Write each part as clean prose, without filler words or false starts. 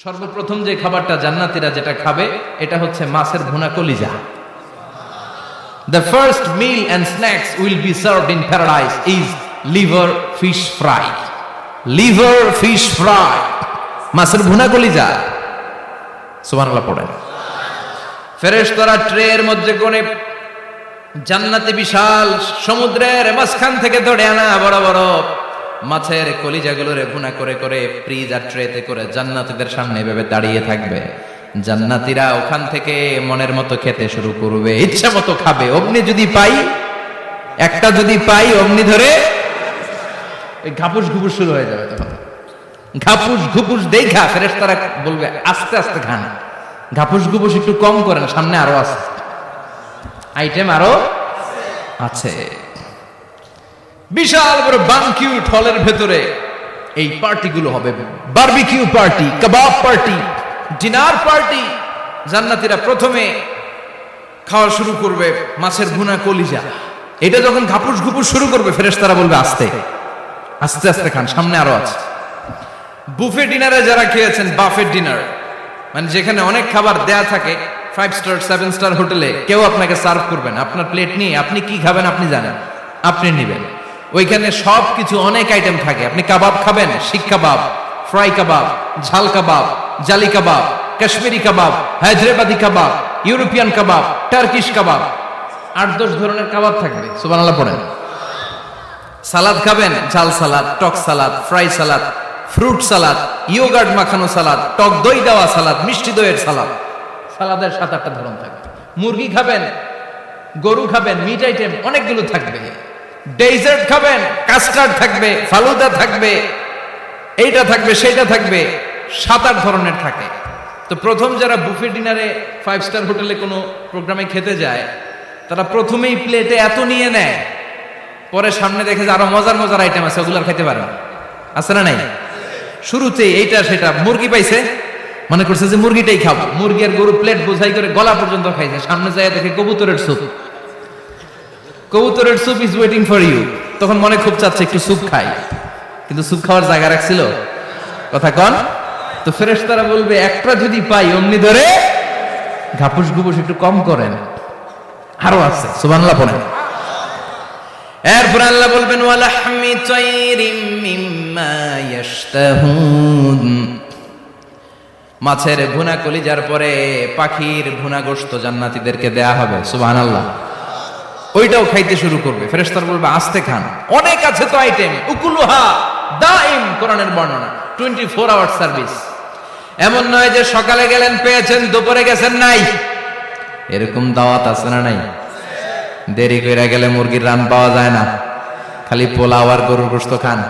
সর্বপ্রথম যে খাবারটা জান্নাতীরা যেটা খাবে এটা হচ্ছে মাছের ভুনা কলিজা। The first meal and snacks will be served in paradise is liver fish fry. Liver fish fry. মাছের ভুনা কলিজা। সুবহানাল্লাহ পড়েন। ফেরেশতারা ট্রের মধ্যে করে জান্নাতে বিশাল সমুদ্রের মাঝখান থেকে ধরে আনা বড় বড় মাছের কলিজাগুলোরে ভুনা করে করে ফ্রিজ আর ট্রেতে করে জান্নাতীদের সামনে এভাবে দাঁড়িয়ে থাকবে। জান্নাতীরা ওখান থেকে মনের মতো খেতে শুরু করবে, ইচ্ছা মতো খাবে। অমনি যদি পাই, একটা যদি পাই অমনি ধরে ঘাপুস ঘুপুস শুরু হয়ে যাবে। তখন ঘাপুস ঘুপুস দেখা ফেরেশতারা বলবে আস্তে আস্তে খান, ঘাপুস ঘুপুস একটু কম করেন, সামনে আরো আছে আইটেম, আরো আছে। বিশাল বড় বানকিউট হলের ভেতরে এই পার্টিগুলো হবে, বারবিকিউ পার্টি, কাবাব পার্টি, ডিনার পার্টি। জান্নাতীরা প্রথমে খাওয়া শুরু করবে মাছের ভুনা কলিজা। এটা যখন ঘাপুস ঘুপুস শুরু করবে ফেরেশতারা বলবে আস্তে আস্তে আস্তে খান, সামনে আরো আছে। বুফে ডিনারে যারা খেয়েছেন, বাফেট ডিনার মানে যেখানে অনেক খাবার দেয়া থাকে, 5 স্টার 7 স্টার হোটেলে কেউ আপনাকে সার্ভ করবেন, আপনার প্লেট নিয়ে আপনি কি খাবেন আপনি জানেন, আপনি নেবেন। ওইখানে সব কিছু অনেক আইটেম থাকে। আপনি কাবাব খাবেন, শিক কাবাব, ফ্রাই কাবাব, ঝাল কাবাব, জালি কাবাব, কাশ্মীরি কাবাব, হায়দ্রাবাদি কাবাব, ইউরোপিয়ান কাবাব, টার্কিশ কাবাব, 8-10 ধরনের কাবাব থাকবে। সুবহানাল্লাহ পড়েন। সালাদ খাবেন, ঝাল সালাদ, টক salad, fry salad, fruit salad, yogurt মাখানো সালাদ, টক দই দেওয়া সালাদ, মিষ্টি দইয়ের সালাদ। সালাদের 7-8টা ধরন থাকবে। মুরগি খাবেন, গরু খাবেন, মিট আইটেম অনেকগুলো থাকবে। ডেজার্ট খাবেন, কাস্টার্ড থাকবে, ফালুদা থাকবে, এইটা থাকবে সেইটা থাকবে, 7-8 ধরনের থাকে। তো প্রথম যারা বুফে ডিনারে 5 স্টার হোটেলে কোনো প্রোগ্রামে খেতে যায়, তারা প্রথমেই প্লেটে এত নিয়ে নেয়, পরে সামনে দেখে যে আরো মজার মজার আইটেম আছে, ওগুলো আর খেতে পারে না। আছে না নাই? শুরুতে এইটা সেটা মুরগি পাইছে, মনে করছে যে মুরগিটাই খাবো, মুরগি আর গরু প্লেট বোঝাই করে গলা পর্যন্ত খাইছে। সামনে যায় দেখে কবুতরের স্যুপ, কবুতরের soup is waiting for you. তখন মনে খুব চাচ্ছে একটু স্যুপ খাই, কিন্তু স্যুপ খাওয়ার জায়গা রাখছিল? কথা কন। তো ফেরেশতারা বলবে একটা যদি পাই অমনি ধরে ঘাপুস ঘুপুস একটু কম করেন, আরো আছে। সুবহানাল্লাহ পড়েন। এরপর আল্লাহ বলবেন ওয়ালাহমি তাইরিম মিম্মা ইয়াশতাহুন। মাছের ভুনা কলিজার পরে পাখির ভুনা গোশত জান্নাতীদেরকে দেয়া হবে। সুবহানাল্লাহ। ওইটাও খাইতে শুরু করবে। ফেরেশতারা বলবে আস্তে খান, অনেক আছে তো আইটেম। উকুলুহা দাইম, কোরআনের বর্ণনা, 24 আওয়ার সার্ভিস। এমন নয় যে সকালে গেলেন পেয়েছেন, দুপুরে গেছেন নাই। এরকম দাওয়াত আছে না নাই? দেরি করে গেলে মুরগির রান পাওয়া যায় না, খালি পোলাও আর গরুর গোশত খান,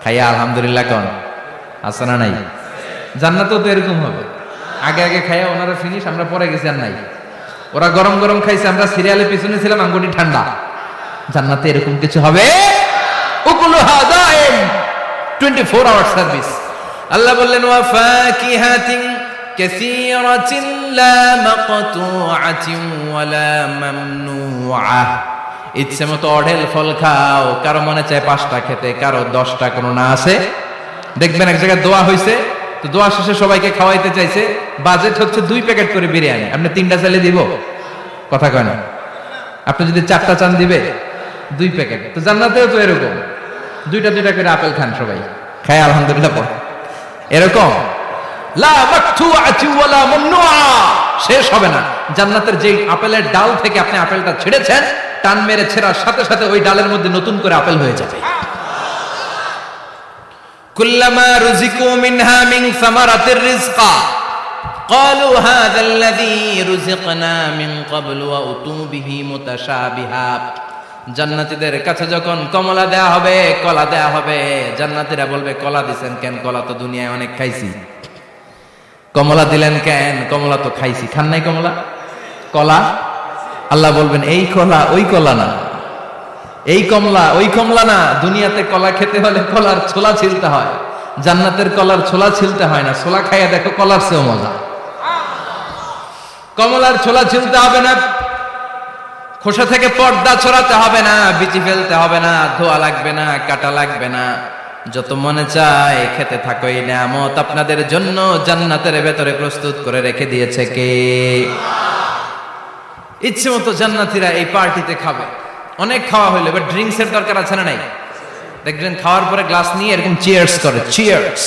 খাইয়া আলহামদুলিল্লাহ কন। আছে না নাই? জান্নাতেও তো এরকম হবে। আগে আগে খাইয়া ওনারা ফিনিশ, আমরা পরে গেছি আর নাই। ওরা গরম গরম খাইছে, আমরা সিরিয়ালে পিছনে ছিলাম, আঙ্গুটি ঠান্ডা। জান্নাতে এরকম কিছু হবে। উকুলুহা দাইম, 24 আওয়ার সার্ভিস। আল্লাহ বললেন ওয়া ফাকিহাতিন কাসীরাতিন লা মাকতুআতিন ওয়া লা মামনুআ। ইচ্ছে মতো অঢেল ফল খাও, কারো মনে চায় 5টা খেতে, কারো 10টা, কোনো না আছে। দেখবেন এক জায়গায় দোয়া হইছে, তো দোয়া শেষে সবাইকে খাওয়াইতে চাইছে, বাজেট হচ্ছে 2 প্যাকেট করে বিরিয়ানি, আপনি 3টা চাইলে দিব? কথা কয় না। আপনি যদি 4টা চান দিবে 2 প্যাকেট। তো জান্নাতেও তো এরকম 2টা করে আপেল খান সবাই, খায় আলহামদুলিল্লাহ পড়ে। এরকম লা মাকতুআতি ওয়ালা মামনুআ, শেষ হবে না। জান্নাতের যে আপেলের ডাল থেকে আপনি আপেলটা ছেড়েছেন, টান মেরে ছেড়ার সাথে সাথে ওই ডালের মধ্যে নতুন করে আপেল হয়ে যাবে। কুল্লামা রুজিকু মিনহা মিন সামারাতির রিজকা ক্বালু হাযাল্লাযী রুজিকনা মিন ক্বাবলু ওয়া উতু বিহি মুতাশাবিহা। জান্নাতীদের কাছে যখন কমলা দেয়া হবে, কলা দেয়া হবে, জান্নাতীরা বলবে কলা দিবেন কেন? কলা তো দুনিয়ায় অনেক খাইছি। কমলা দিলেন কেন? কমলা তো খাইছি। খান নাই কমলা? কলা? আল্লাহ বলবেন এই কলা ওই কলা না, এই কমলা ওই কমলা না। দুনিয়াতে কলা খেতে হলে কলার ছোলা ছিলতে হয়, জান্নাতের কলার ছোলা ছিলতে হয় না। ছোলা খাইয়া দেখো, কলার চেয়েও মজা। কমলার ছোলা ছিলতে হবে না, খোসা থেকে পর্দা ছড়াতে হবে না, বিচি ফেলতে হবে না, ধোয়া লাগবে না, কাটা লাগবে না। যত মনে চায় খেতে থাকো, এই নিয়ামত আপনাদের জন্য জান্নাতের ভেতরে প্রস্তুত করে রেখে দিয়েছে কে? ইচ্ছে মতো জান্নাতীরা এই পার্টিতে খাবে। অনেক খাওয়া হইলো, এবার ড্রিঙ্কস এর দরকার আছে না নাই? দেখবেন খাওয়ার পরে গ্লাস নিয়ে এরকম চিয়ার্স করে, চিয়ার্স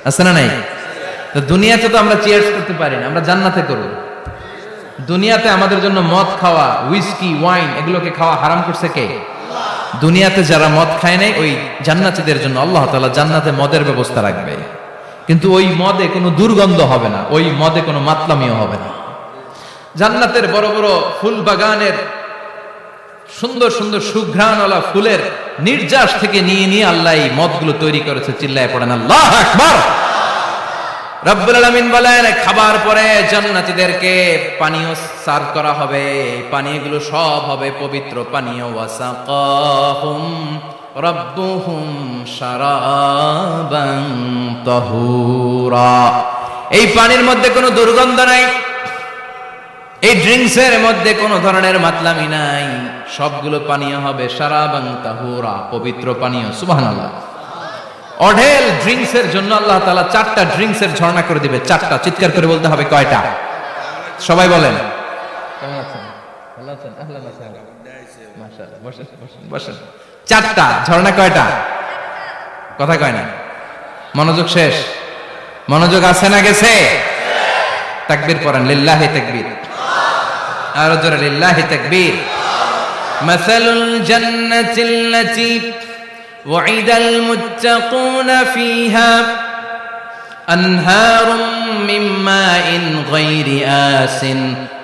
আছে না নাই? তো দুনিয়াতে তো আমরা চিয়ার্স করতে পারি না, আমরা জান্নাতে করব। দুনিয়াতে আমাদের জন্য মদ খাওয়া, হুইস্কি, ওয়াইন এগুলোকে খাওয়া হারাম করছে কে? দুনিয়াতে যারা মদ খায় নাই, ওই জান্নাতীদের জন্য আল্লাহ তাআলা জান্নাতে মদের ব্যবস্থা রাখবে। কিন্তু ওই মদে কোনো দুর্গন্ধ হবে না, ওই মদে কোনো মাতলামিও হবে না। জান্নাতের বড় বড় ফুল বাগানের সুন্দর সুন্দর সুঘ্রাণওয়ালা ফুলের নির্যাস থেকে নিয়ে নিয়ে আল্লাহ এই মদগুলো তৈরি করেছে। চিল্লায় পড়েন আল্লাহু আকবার। রব্বুল আলামিন বলেন, খাবার পরে জান্নাতীদেরকে পানীয় সার্ভ করা হবে। এই পানীয়গুলো সব হবে পবিত্র পানীয়। ওয়াসাকাহুম রাব্বুহুম শারাবান তাহুরা। এই পানির মধ্যে কোনো দুর্গন্ধ নাই, এই ড্রিঙ্কসের মধ্যে কোনো ধরনের মাতলামি নাই। সবগুলো পানীয় হবে শারাবান তাহুরা, পবিত্র পানীয়। সুবহানাল্লাহ। অঢেল ড্রিঙ্কসের জন্য আল্লাহ তাআলা 4টা ড্রিঙ্কসের ঝর্ণা করে দিবে। 4টা, চিৎকার করে বলতে হবে কয়টা? সবাই বলেন। কেমন আছেন? ভালো আছেন? আহলান ওয়া সাহলান। মাশাআল্লাহ। বসেন বসেন বসেন। 4টা ঝর্ণা কয়টা? কথা কয় না। মনোযোগ শেষ। মনোযোগ আছে না গেছে? তাকবীর পড়েন, লিল্লাহি তাকবীর। আর জোরে লিল্লাহি তাকবীর। মাসালুল জান্নাতিল্লাতী وعد المتقون فيها أنهار من ماء غير آسن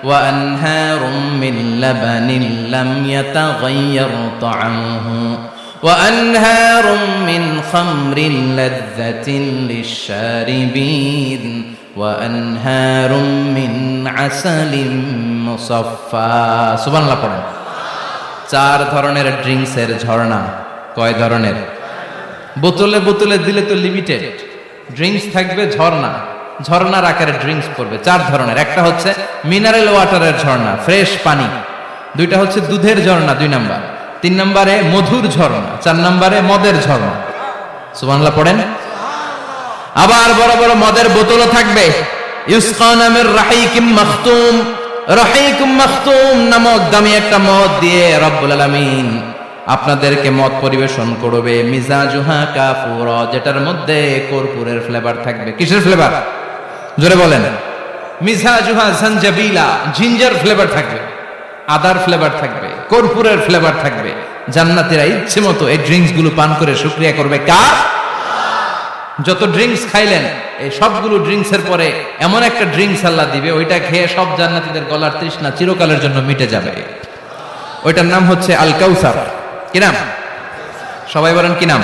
وأنهار من لبن لم يتغير طعمه وأنهار من خمر لذة للشاربين وأنهار من عسل مصفى سبحان الله পড়েন। 4 ধরনের ড্রিঙ্কসের ঝর্ণা। কয় ধরনের? বোতলে বোতলে দিলে তো লিমিটেড। ড্রিঙ্কস থাকবে ঝর্ণা, ঝর্ণার আকারে ড্রিঙ্কস পড়বে। 4 ধরনের। একটা হচ্ছে মিনারেল ওয়াটারের ঝর্ণা, ফ্রেশ পানি। 2টা হচ্ছে দুধের ঝর্ণা, 2 নাম্বার। 3 নম্বরে মধুর ঝর্ণা, 4 নম্বরে মদের ঝর্ণা। সুবহানাল্লাহ পড়েন। আবার বড় বড় মদের বোতলও থাকবে। ইউসকা নামের রাহিকুম মাখতুম, রাহিকুম মাখতুম নামক দামি একটা মদ দিয়ে রব্বুল আলামিন আপনাদেরকে মদ পরিবেশন করবে। মিজাজুহা কাফুরা, যেটার মধ্যে কর্পূরের ফ্লেভার থাকবে। কিসের ফ্লেভার? জোরে বলেন। মিজাজুহা জানজাবিলা, জিঞ্জার ফ্লেভার থাকবে, আদার ফ্লেভার থাকবে, কর্পূরের ফ্লেভার থাকবে। জান্নাতীরা ইচ্ছে মতো এই ড্রিঙ্কস গুলো পান করে শুকরিয়া করবে কার? যত ড্রিঙ্কস খাইলেন, এই সবগুলো ড্রিঙ্কস এর পরে এমন একটা ড্রিঙ্কস আল্লাহ দিবে, ওইটা খেয়ে সব জান্নাতীদের গলার তৃষ্ণা চিরকালের জন্য মিটে যাবে। ওইটার নাম হচ্ছে আল কাউসার। কি নাম? সবাই বলেন কি নাম?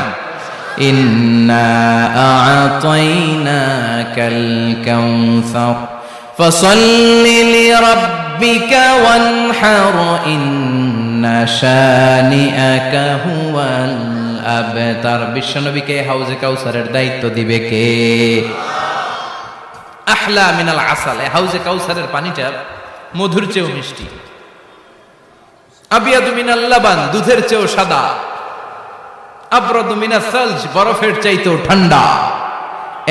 ইন্না আ'তাইনাকাল কাউসার ফাসাল্লি লিরাব্বিকা ওয়ানহার ইন্না শানিআকা হুয়াল আবতার। বিশ্বনবীকে হাউজে কাউসারের দায়িত্ব দিবে কে? আহলা মিনাল আসাল। হাউজে কাউসারের পানিটা মধুর চেয়েও মিষ্টি। আবিয়াদু মিনাল লাবান, দুধের চেয়েও সাদা। আবরাদু মিনাস সালজ, বরফের চাইতেও ঠান্ডা।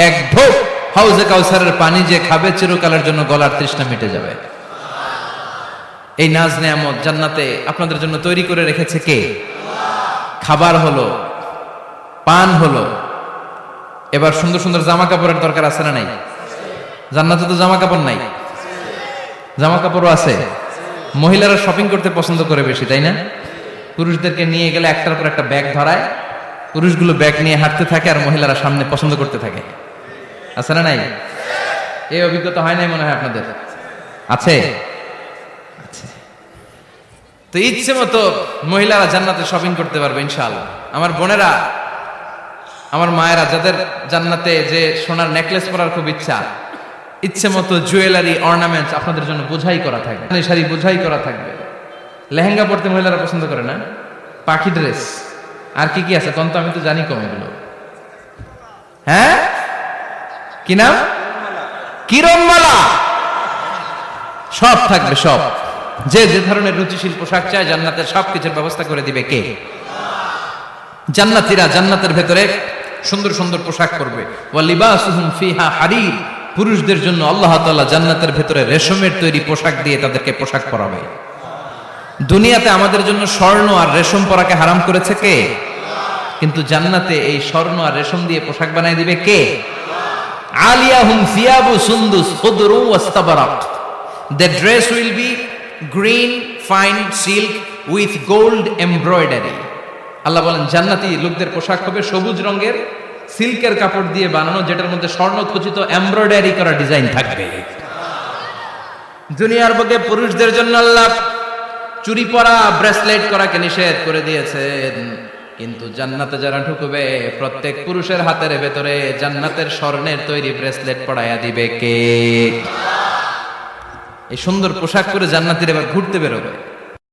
এক ঢোক হাউজে কাউসারের পানি যে খাবে, চিরকালের জন্য গলার তৃষ্ণা মিটে যাবে। এই নাজ নেয়ামত জান্নাতে আপনাদের জন্য তৈরি করে রেখেছে কে? খাবার হলো, পান হলো, এবার সুন্দর সুন্দর জামা কাপড়ের দরকার আছে না নাই? জান্নাতে তো জামা কাপড় নাই, জামা কাপড়ও আছে। মহিলারা শপিং করতে পছন্দ করে বেশি, তাই না? পুরুষদেরকে নিয়ে গেলে একটার পর একটা ব্যাগ ধরায়, পুরুষগুলো ব্যাগ নিয়ে হাঁটতে থাকে আর মহিলারা সামনে পছন্দ করতে থাকে। আছে না নাই? এই অভিজ্ঞতা হয় নাই মনে হয় আপনাদের? আছে? তো ইচ্ছে মতো মহিলারা জান্নাতে শপিং করতে পারবে ইনশাআল্লাহ। আমার বোনেরা, আমার মায়েরা, যাদের জান্নাতে যে সোনার নেকলেস পরার খুব ইচ্ছা, ইচ্ছে মতো জুয়েলারি অর্নামেন্টস আপনাদের জন্য বোঝাই করা থাকবে, শাড়ি বোঝাই করা থাকবে। লেহেঙ্গা পরতে মহিলারা পছন্দ করে না? পাখি ড্রেস, আর কি কি আছে তখন তো আমি তো জানি কম এগুলো। হ্যাঁ, কি নাম? কিরণমালা। সব থাকবে, সব। যে যে ধরনের রুচিশীল পোশাক চায় জান্নাতের সবকিছুর ব্যবস্থা করে দিবে কে? জান্নাতীরা জান্নাতের ভেতরে সুন্দর সুন্দর পোশাক পরবে। ওয়া লিবাসুহুম ফিহা হারির, পুরুষদের জন্য আল্লাহ তাআলা জান্নাতের ভেতরে রেশমের তৈরি পোশাক দিয়ে তাদেরকে পোশাক পরাবে। দুনিয়াতে আমাদের জন্য স্বর্ণ আর রেশম পরাকে হারাম করেছে কে? কিন্তু জান্নাতে এই স্বর্ণ আর রেশম দিয়ে পোশাক বানায় দিবে কে? আলিয়াহুম সিয়াবু সুন্দুস খুদরু ওয়াস্তাবরাক, the dress will be green fine silk with gold embroidery। আল্লাহ বলেন জান্নাতি লোকদের পোশাক হবে সবুজ রঙের সিল্কের কাপড় দিয়ে বানানো, যেটার মধ্যে স্বর্ণ খচিত এমব্রয়ডারি করা ডিজাইন থাকবে। দুনিয়ার বুকে পুরুষদের জন্য আল্লাহ চুরি পরা ব্রেসলেট করাকে নিষেধ করে দিয়েছেন, কিন্তু জান্নাতে যারা ঢুকবে প্রত্যেক পুরুষের হাতের ভেতরে জান্নাতের স্বর্ণের তৈরি ব্রেসলেট পরাইয়া দিবে কে? এই সুন্দর পোশাক পরে জান্নাতীরা এবার ঘুরতে বেরোবে।